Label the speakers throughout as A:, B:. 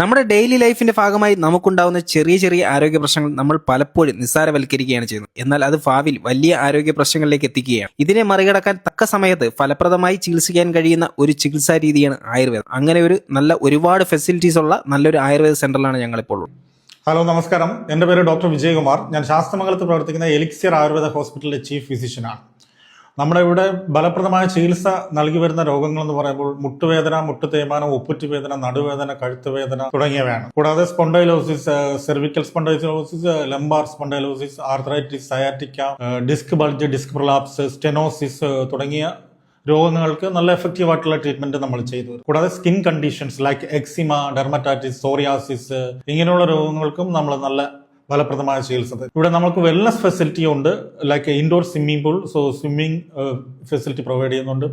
A: നമ്മുടെ ഡെയിലി ലൈഫിന്റെ ഭാഗമായി നമുക്കുണ്ടാവുന്ന ചെറിയ ചെറിയ ആരോഗ്യ പ്രശ്നങ്ങൾ നമ്മൾ പലപ്പോഴും നിസ്സാരവൽക്കരിക്കുകയാണ് ചെയ്യുന്നത്. എന്നാൽ അത് ഭാവിയിൽ വലിയ ആരോഗ്യ പ്രശ്നങ്ങളിലേക്ക് എത്തിക്കുകയാണ്. ഇതിനെ മറികടക്കാൻ തക്ക സമയത്ത് ഫലപ്രദമായി ചികിത്സിക്കാൻ കഴിയുന്ന ഒരു ചികിത്സാ രീതിയാണ് ആയുർവേദം. അങ്ങനെ ഒരുപാട് ഫെസിലിറ്റീസ് ഉള്ള നല്ലൊരു ആയുർവേദ സെന്ററിലാണ് ഞങ്ങളിപ്പോൾ ഉള്ളത്.
B: ഹലോ, നമസ്കാരം. എൻ്റെ പേര് ഡോക്ടർ വിജയകുമാർ. ഞാൻ ശാസ്ത്രമംഗലത്ത് പ്രവർത്തിക്കുന്ന എലിക്സിയർ ആയുർവേദ ഹോസ്പിറ്റലിലെ ചീഫ് ഫിസിഷ്യനാണ്. നമ്മുടെ ഇവിടെ ഫലപ്രദമായ ചികിത്സ നൽകി വരുന്ന രോഗങ്ങൾ എന്ന് പറയുമ്പോൾ മുട്ടുവേദന, മുട്ടുതേയ്മാനം, ഉപ്പുറ്റുവേദന, നടുവേദന, കഴുത്തുവേദന തുടങ്ങിയവയാണ്. കൂടാതെ spondylosis, cervical spondylosis, lumbar spondylosis, arthritis, sciatica, disc bulge, disc prolapse, stenosis തുടങ്ങിയ രോഗങ്ങൾക്ക് നല്ല എഫക്റ്റീവ് ആയിട്ടുള്ള ട്രീറ്റ്മെന്റ് നമ്മൾ ചെയ്തു. കൂടാതെ skin conditions like eczema, dermatitis, psoriasis ഇങ്ങനെയുള്ള രോഗങ്ങൾക്കും നമ്മൾ നല്ല ഫലപ്രദമായ ചികിത്സ. ഇവിടെ നമുക്ക് വെൽനസ് ഫെസിലിറ്റി ഉണ്ട്, like indoor swimming pool, so swimming facility provide ചെയ്യുന്നുണ്ട്.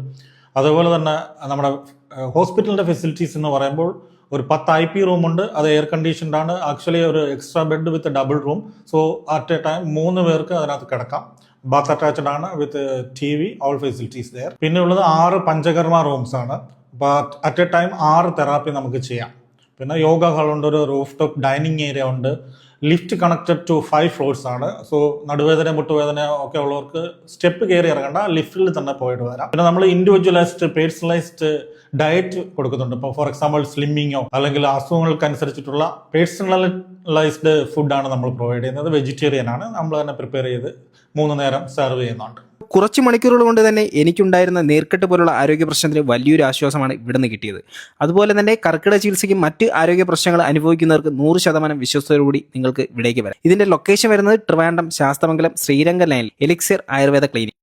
B: അതുപോലെ തന്നെ നമ്മുടെ ഹോസ്പിറ്റലിന്റെ ഫെസിലിറ്റീസ് എന്ന് പറയുമ്പോൾ ഒരു 10 IP റൂമുണ്ട്. അത് എയർ കണ്ടീഷൻഡ് ആണ്. ആക്ച്വലി ഒരു extra bed with double room. So at A time 3 പേർക്ക് അതിനകത്ത് കിടക്കാം. ബാത്ത് അറ്റാച്ച്ഡ് ആണ് വിത്ത് TV, ഓൾ ഫെസിലിറ്റീസ് ദെയർ. പിന്നെ ഉള്ളത് 6 പഞ്ചകർമ്മ റൂംസ് ആണ്. അറ്റ് എ ടൈം 6 തെറാപ്പി നമുക്ക് ചെയ്യാം. പിന്നെ യോഗ ഹാൾ ഉണ്ട്, ഒരു റൂഫ് ടോപ്പ് ഡൈനിങ് ഏരിയ ഉണ്ട്. ലിഫ്റ്റ് കണക്റ്റഡ് ടു 5 ഫ്ലോർസ് ആണ്. സോ നടുവേദന, മുട്ടുവേദന ഒക്കെ ഉള്ളവർക്ക് സ്റ്റെപ്പ് കയറി ഇറങ്ങണ്ട, ലിഫ്റ്റിൽ തന്നെ പോയിട്ട് വരാം. പിന്നെ നമ്മൾ ഇൻഡിവിജ്വലൈസ്ഡ് പേഴ്സണലൈസ്ഡ് ഡയറ്റ് കൊടുക്കുന്നുണ്ട്. ഇപ്പോൾ ഫോർ എക്സാമ്പിൾ സ്ലിമ്മിങ്ങോ അല്ലെങ്കിൽ അസുഖങ്ങൾക്ക് അനുസരിച്ചിട്ടുള്ള പേഴ്സണലൈസ്ഡ് ഫുഡാണ് നമ്മൾ പ്രൊവൈഡ് ചെയ്യുന്നത്. വെജിറ്റേറിയൻ ആണ്. നമ്മൾ തന്നെ പ്രിപ്പയർ ചെയ്ത് 3 നേരം സെർവ് ചെയ്യുന്നുണ്ട്.
A: കുറച്ച് മണിക്കൂറുകൾ കൊണ്ട് തന്നെ എനിക്കുണ്ടായിരുന്ന നീർക്കെട്ട് പോലുള്ള ആരോഗ്യ പ്രശ്നത്തിന് വലിയൊരു ആശ്വാസമാണ് ഇവിടെ നിന്ന് കിട്ടിയത്. അതുപോലെ തന്നെ കർക്കിടക ചികിത്സയ്ക്ക് മറ്റ് ആരോഗ്യ പ്രശ്നങ്ങൾ അനുഭവിക്കുന്നവർക്ക് 100% വിശ്വസ്തയോടുകൂടി നിങ്ങൾക്ക് ഇവിടേക്ക് വരാം. ഇതിന്റെ ലൊക്കേഷൻ വരുന്നത് ട്രിവാൻഡ്രം ശാസ്തമംഗലം ശ്രീരംഗം ലൈനിൽ എലിക്സിയർ ആയുർവേദ ക്ലിനിക്.